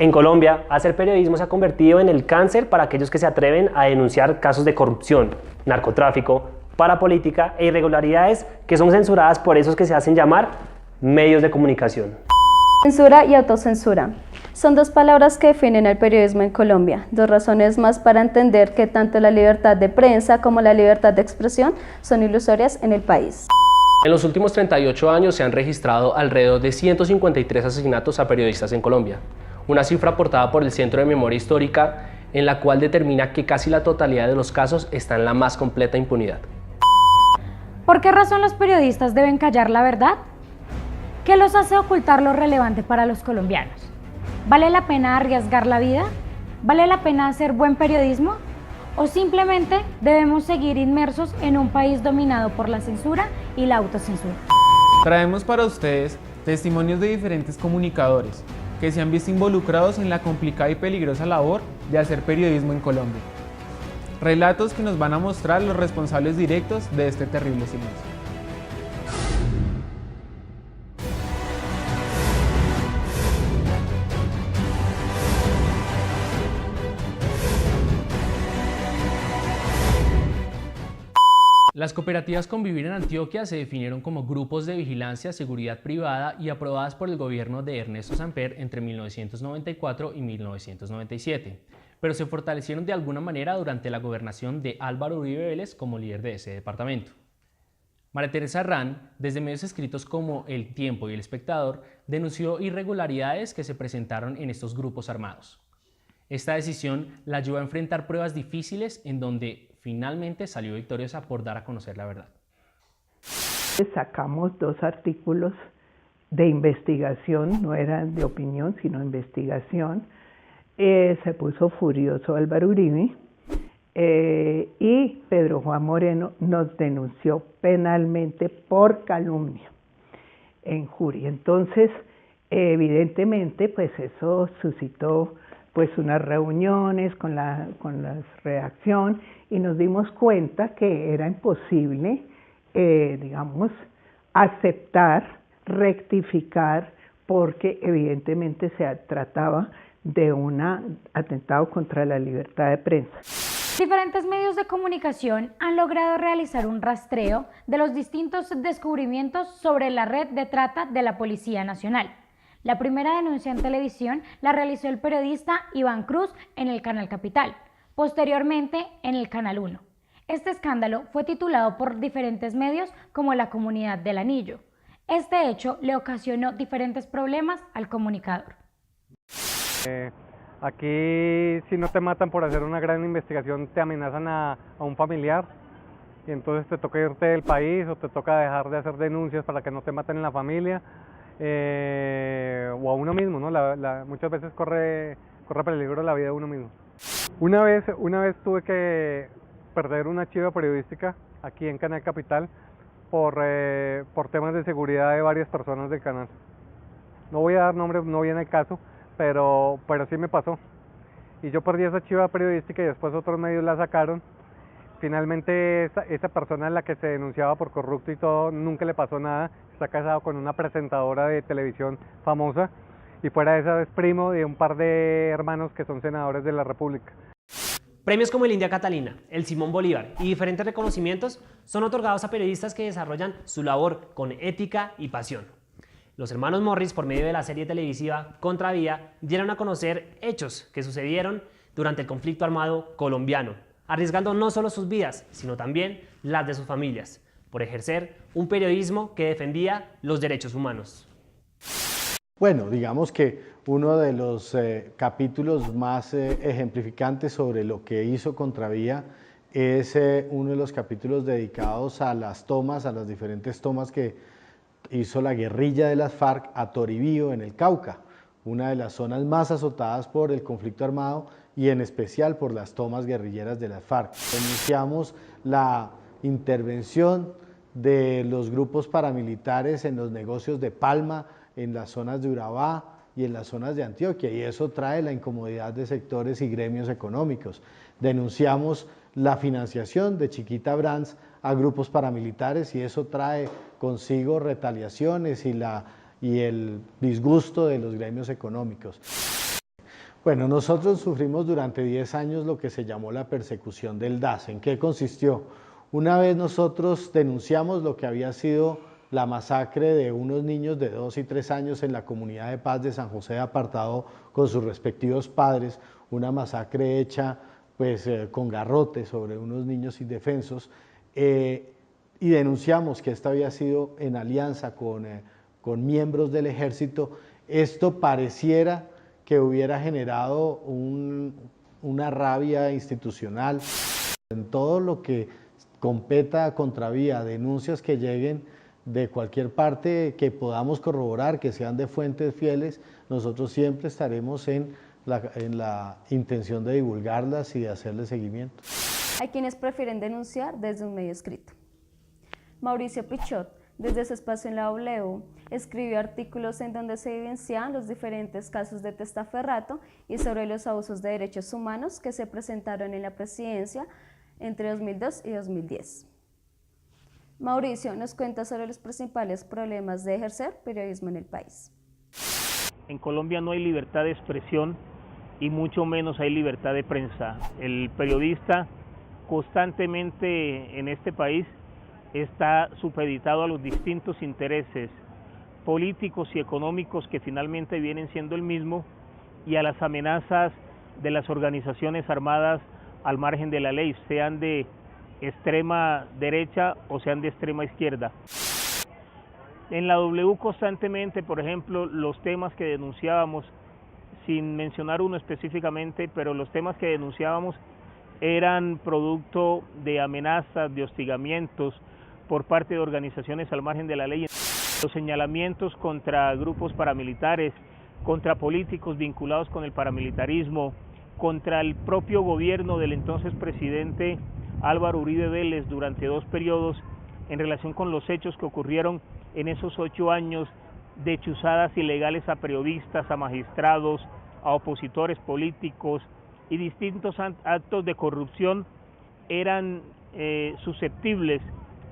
En Colombia, hacer periodismo se ha convertido en el cáncer para aquellos que se atreven a denunciar casos de corrupción, narcotráfico, parapolítica e irregularidades que son censuradas por esos que se hacen llamar medios de comunicación. Censura y autocensura son dos palabras que definen el periodismo en Colombia, dos razones más para entender que tanto la libertad de prensa como la libertad de expresión son ilusorias en el país. En los últimos 38 años se han registrado alrededor de 153 asesinatos a periodistas en Colombia, una cifra aportada por el Centro de Memoria Histórica en la cual determina que casi la totalidad de los casos está en la más completa impunidad. ¿Por qué razón los periodistas deben callar la verdad? ¿Qué los hace ocultar lo relevante para los colombianos? ¿Vale la pena arriesgar la vida? ¿Vale la pena hacer buen periodismo? ¿O simplemente debemos seguir inmersos en un país dominado por la censura y la autocensura? Traemos para ustedes testimonios de diferentes comunicadores que se han visto involucrados en la complicada y peligrosa labor de hacer periodismo en Colombia. Relatos que nos van a mostrar los responsables directos de este terrible silencio. Las cooperativas Convivir en Antioquia se definieron como grupos de vigilancia, seguridad privada y aprobadas por el gobierno de Ernesto Samper entre 1994 y 1997, pero se fortalecieron de alguna manera durante la gobernación de Álvaro Uribe Vélez como líder de ese departamento. María Teresa Herrán, desde medios escritos como El Tiempo y El Espectador, denunció irregularidades que se presentaron en estos grupos armados. Esta decisión la ayudó a enfrentar pruebas difíciles en donde finalmente salió victoriosa por dar a conocer la verdad. Sacamos 2 artículos de investigación, no eran de opinión, sino investigación. Se puso furioso Álvaro Uribe y Pedro Juan Moreno nos denunció penalmente por calumnia en juria. Entonces, evidentemente, pues eso suscitó pues unas reuniones con la redacción y nos dimos cuenta que era imposible, digamos, aceptar, rectificar, porque evidentemente se trataba de un atentado contra la libertad de prensa. Diferentes medios de comunicación han logrado realizar un rastreo de los distintos descubrimientos sobre la red de trata de la Policía Nacional. La primera denuncia en televisión la realizó el periodista Iván Cruz en el Canal Capital, posteriormente en el Canal 1. Este escándalo fue titulado por diferentes medios como La Comunidad del Anillo. Este hecho le ocasionó diferentes problemas al comunicador. Aquí, si no te matan por hacer una gran investigación, te amenazan a un familiar y entonces te toca irte del país o te toca dejar de hacer denuncias para que no te maten en la familia. O a uno mismo, ¿no? Muchas veces corre peligro la vida de uno mismo. Una vez tuve que perder una chiva periodística aquí en Canal Capital por temas de seguridad de varias personas del canal. No voy a dar nombres, no viene el caso, pero sí me pasó. Y yo perdí esa chiva periodística y después otros medios la sacaron. Finalmente esa persona en la que se denunciaba por corrupto y todo, nunca le pasó nada. Está casado con una presentadora de televisión famosa y fuera de eso es primo de un par de hermanos que son senadores de la República. Premios como el India Catalina, el Simón Bolívar y diferentes reconocimientos son otorgados a periodistas que desarrollan su labor con ética y pasión. Los hermanos Morris, por medio de la serie televisiva Contravía, dieron a conocer hechos que sucedieron durante el conflicto armado colombiano, arriesgando no solo sus vidas, sino también las de sus familias, por ejercer un periodismo que defendía los derechos humanos. Bueno, digamos que uno de los capítulos más ejemplificantes sobre lo que hizo Contravía es uno de los capítulos dedicados a las tomas, a las diferentes tomas que hizo la guerrilla de las FARC a Toribío en el Cauca, una de las zonas más azotadas por el conflicto armado y en especial por las tomas guerrilleras de las FARC. Denunciamos la intervención de los grupos paramilitares en los negocios de Palma, en las zonas de Urabá y en las zonas de Antioquia, y eso trae la incomodidad de sectores y gremios económicos. Denunciamos la financiación de Chiquita Brands a grupos paramilitares y eso trae consigo retaliaciones y el disgusto de los gremios económicos. Bueno, nosotros sufrimos durante 10 años lo que se llamó la persecución del DAS. ¿En qué consistió? Una vez nosotros denunciamos lo que había sido la masacre de unos niños de 2 y 3 años en la comunidad de paz de San José de Apartado con sus respectivos padres, una masacre hecha pues con garrote sobre unos niños indefensos, y denunciamos que esta había sido en alianza con miembros del ejército. Esto pareciera que hubiera generado una rabia institucional. En todo lo que competa a Contravía, denuncias que lleguen de cualquier parte que podamos corroborar, que sean de fuentes fieles, nosotros siempre estaremos en la intención de divulgarlas y de hacerle seguimiento. Hay quienes prefieren denunciar desde un medio escrito. Mauricio Pichot, desde su espacio en la W, escribió artículos en donde se evidenciaban los diferentes casos de testaferrato y sobre los abusos de derechos humanos que se presentaron en la presidencia entre 2002 y 2010. Mauricio nos cuenta sobre los principales problemas de ejercer periodismo en el país. En Colombia no hay libertad de expresión y mucho menos hay libertad de prensa. El periodista constantemente en este país está supeditado a los distintos intereses políticos y económicos que finalmente vienen siendo el mismo y a las amenazas de las organizaciones armadas al margen de la ley, sean de extrema derecha o sean de extrema izquierda. En la W constantemente, por ejemplo, los temas que denunciábamos, sin mencionar uno específicamente, pero los temas que denunciábamos eran producto de amenazas, de hostigamientos por parte de organizaciones al margen de la ley, los señalamientos contra grupos paramilitares, contra políticos vinculados con el paramilitarismo, contra el propio gobierno del entonces presidente Álvaro Uribe Vélez durante 2 periodos en relación con los hechos que ocurrieron en esos 8 años de chuzadas ilegales a periodistas, a magistrados, a opositores políticos y distintos actos de corrupción eran susceptibles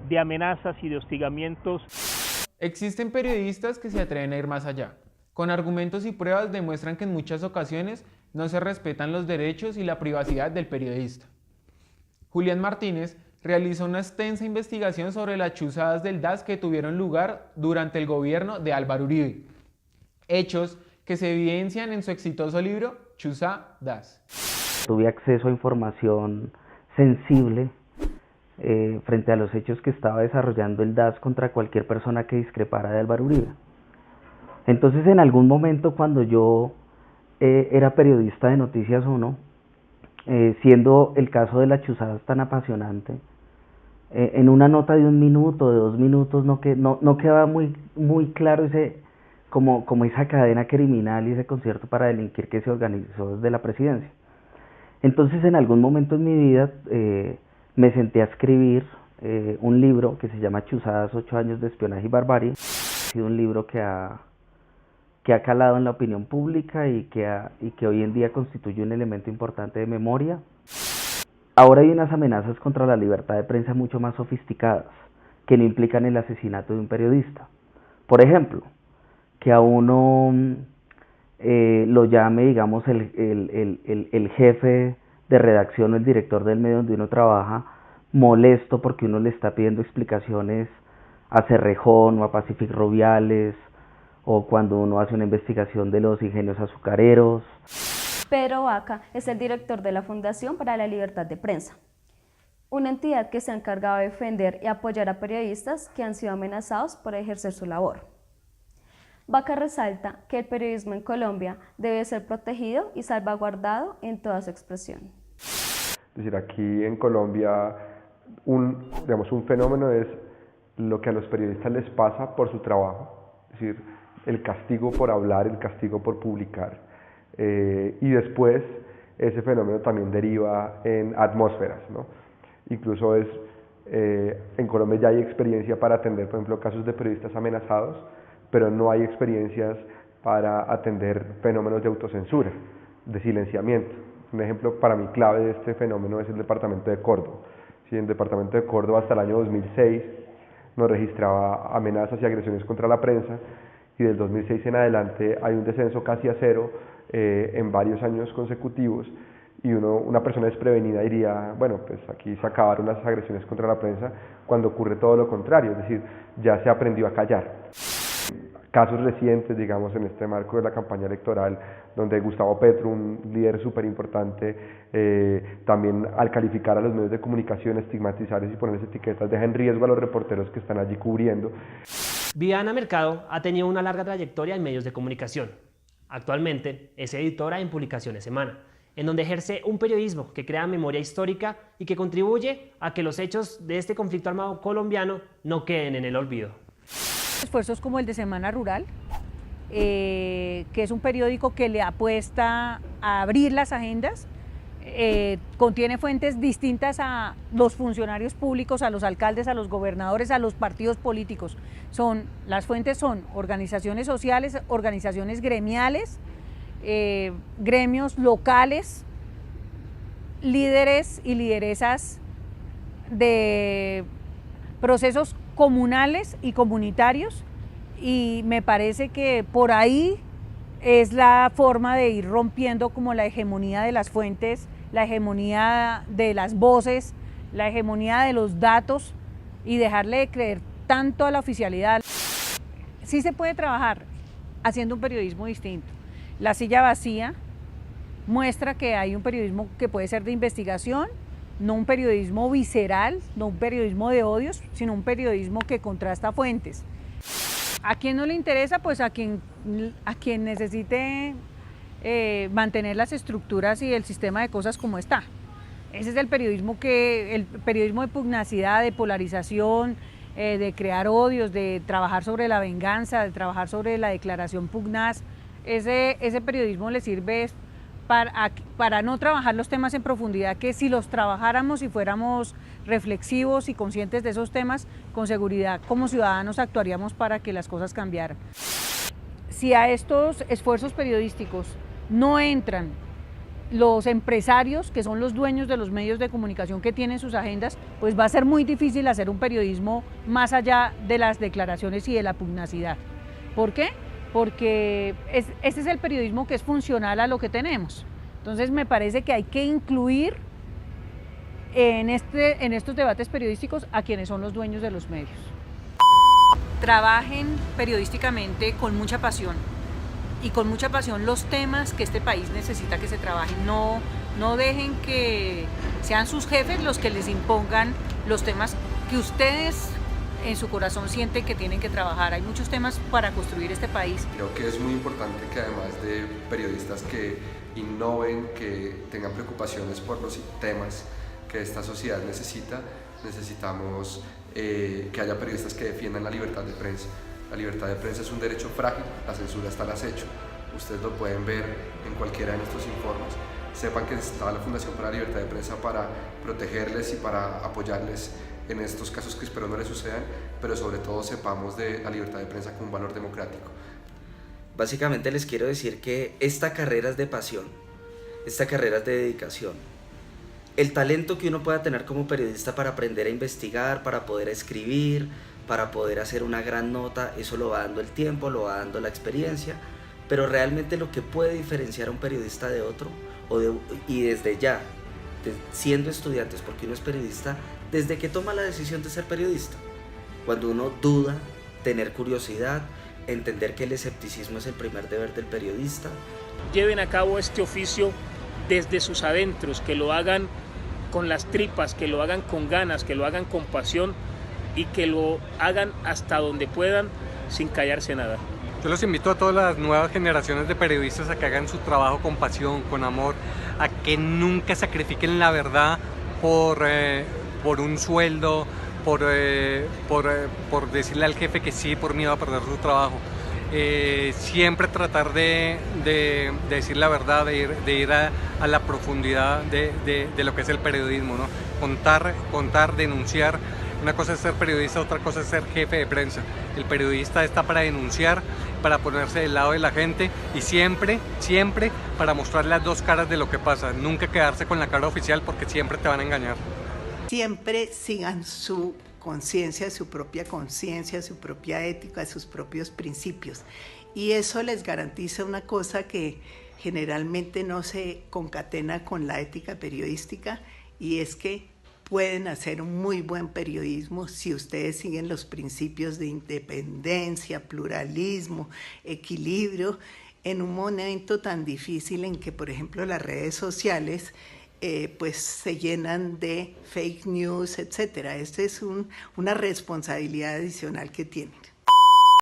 de amenazas y de hostigamientos. Existen periodistas que se atreven a ir más allá. Con argumentos y pruebas demuestran que en muchas ocasiones no se respetan los derechos y la privacidad del periodista. Julián Martínez realizó una extensa investigación sobre las chuzadas del DAS que tuvieron lugar durante el gobierno de Álvaro Uribe. Hechos que se evidencian en su exitoso libro Chuzá DAS. Tuve acceso a información sensible frente a los hechos que estaba desarrollando el DAS contra cualquier persona que discrepara de Álvaro Uribe. Entonces, en algún momento cuando yo era periodista de Noticias 1, siendo el caso de las chuzadas tan apasionante, en una nota de 1 minuto, de 2 minutos, no quedaba muy claro como esa cadena criminal y ese concierto para delinquir que se organizó desde la presidencia. Entonces, en algún momento en mi vida me senté a escribir un libro que se llama Chuzadas, 8 años de espionaje y barbarie. Ha sido un libro que ha calado en la opinión pública y que hoy en día constituye un elemento importante de memoria. Ahora hay unas amenazas contra la libertad de prensa mucho más sofisticadas, que no implican el asesinato de un periodista. Por ejemplo, que a uno lo llame, digamos, el jefe de redacción o el director del medio donde uno trabaja, molesto porque uno le está pidiendo explicaciones a Cerrejón o a Pacific Rubiales, o cuando uno hace una investigación de los ingenios azucareros. Pedro Vaca es el director de la Fundación para la Libertad de Prensa, una entidad que se ha encargado de defender y apoyar a periodistas que han sido amenazados por ejercer su labor. Vaca resalta que el periodismo en Colombia debe ser protegido y salvaguardado en toda su expresión. Es decir, aquí en Colombia un fenómeno es lo que a los periodistas les pasa por su trabajo, es decir, el castigo por hablar, el castigo por publicar, y después ese fenómeno también deriva en atmósferas, ¿no? Incluso en Colombia ya hay experiencia para atender, por ejemplo, casos de periodistas amenazados, pero no hay experiencias para atender fenómenos de autocensura, de silenciamiento. Un ejemplo para mí clave de este fenómeno es el departamento de Córdoba. Sí, en el departamento de Córdoba hasta el año 2006 nos registraba amenazas y agresiones contra la prensa, y del 2006 en adelante hay un descenso casi a 0 en varios años consecutivos, y una persona desprevenida diría, bueno, pues aquí se acabaron las agresiones contra la prensa, cuando ocurre todo lo contrario, es decir, ya se aprendió a callar. Casos recientes, digamos, en este marco de la campaña electoral, donde Gustavo Petro, un líder súper importante, también al calificar a los medios de comunicación, estigmatizarlos y ponerles etiquetas, deja en riesgo a los reporteros que están allí cubriendo. Viviana Mercado ha tenido una larga trayectoria en medios de comunicación. Actualmente es editora en Publicaciones Semana, en donde ejerce un periodismo que crea memoria histórica y que contribuye a que los hechos de este conflicto armado colombiano no queden en el olvido. Esfuerzos como el de Semana Rural, que es un periódico que le apuesta a abrir las agendas, contiene fuentes distintas a los funcionarios públicos, a los alcaldes, a los gobernadores, a los partidos políticos. Las fuentes son organizaciones sociales, organizaciones gremiales, gremios locales, líderes y lideresas de procesos comunales y comunitarios, y me parece que por ahí es la forma de ir rompiendo como la hegemonía de las fuentes, la hegemonía de las voces, la hegemonía de los datos, y dejarle de creer tanto a la oficialidad. Sí se puede trabajar haciendo un periodismo distinto. La silla vacía muestra que hay un periodismo que puede ser de investigación, no un periodismo visceral, no un periodismo de odios, sino un periodismo que contrasta fuentes. ¿A quién no le interesa? Pues a quien necesite mantener las estructuras y el sistema de cosas como está. Ese es el periodismo de pugnacidad, de polarización, de crear odios, de trabajar sobre la venganza, de trabajar sobre la declaración pugnaz. Ese periodismo le sirve para no trabajar los temas en profundidad, que si los trabajáramos y fuéramos reflexivos y conscientes de esos temas, con seguridad como ciudadanos actuaríamos para que las cosas cambiaran. Si a estos esfuerzos periodísticos no entran los empresarios, que son los dueños de los medios de comunicación que tienen sus agendas, pues va a ser muy difícil hacer un periodismo más allá de las declaraciones y de la pugnacidad. ¿Por qué? Porque este es el periodismo que es funcional a lo que tenemos. Entonces me parece que hay que incluir en estos debates periodísticos a quienes son los dueños de los medios. Trabajen periodísticamente con mucha pasión, y con mucha pasión los temas que este país necesita que se trabajen. No dejen que sean sus jefes los que les impongan los temas que ustedes en su corazón sienten que tienen que trabajar. Hay muchos temas para construir este país. Creo que es muy importante que además de periodistas que innoven, que tengan preocupaciones por los temas que esta sociedad necesita, necesitamos que haya periodistas que defiendan la libertad de prensa. La libertad de prensa es un derecho frágil, la censura está al acecho. Ustedes lo pueden ver en cualquiera de nuestros informes. Sepan que está la Fundación para la Libertad de Prensa para protegerles y para apoyarles en estos casos que espero no les sucedan, pero sobre todo sepamos de la libertad de prensa como un valor democrático. Básicamente les quiero decir que esta carrera es de pasión, esta carrera es de dedicación. El talento que uno pueda tener como periodista para aprender a investigar, para poder escribir, para poder hacer una gran nota, eso lo va dando el tiempo, lo va dando la experiencia, pero realmente lo que puede diferenciar a un periodista de otro, y desde ya, siendo estudiantes, porque uno es periodista, desde que toma la decisión de ser periodista, cuando uno duda, tener curiosidad, entender que el escepticismo es el primer deber del periodista. Lleven a cabo este oficio desde sus adentros, que lo hagan con las tripas, que lo hagan con ganas, que lo hagan con pasión y que lo hagan hasta donde puedan sin callarse nada. Yo los invito a todas las nuevas generaciones de periodistas a que hagan su trabajo con pasión, con amor, a que nunca sacrifiquen la verdad por un sueldo, por decirle al jefe que sí, por miedo a perder su trabajo. Siempre tratar de decir la verdad, de ir a la profundidad de lo que es el periodismo, ¿no? Contar, denunciar. Una cosa es ser periodista, otra cosa es ser jefe de prensa. El periodista está para denunciar, para ponerse del lado de la gente y siempre para mostrar las dos caras de lo que pasa. Nunca quedarse con la cara oficial porque siempre te van a engañar. Siempre sigan su conciencia, su propia conciencia, su propia ética, sus propios principios. Y eso les garantiza una cosa que generalmente no se concatena con la ética periodística, y es que pueden hacer un muy buen periodismo si ustedes siguen los principios de independencia, pluralismo, equilibrio, en un momento tan difícil en que, por ejemplo, las redes sociales pues se llenan de fake news, etcétera. Esta es una responsabilidad adicional que tienen.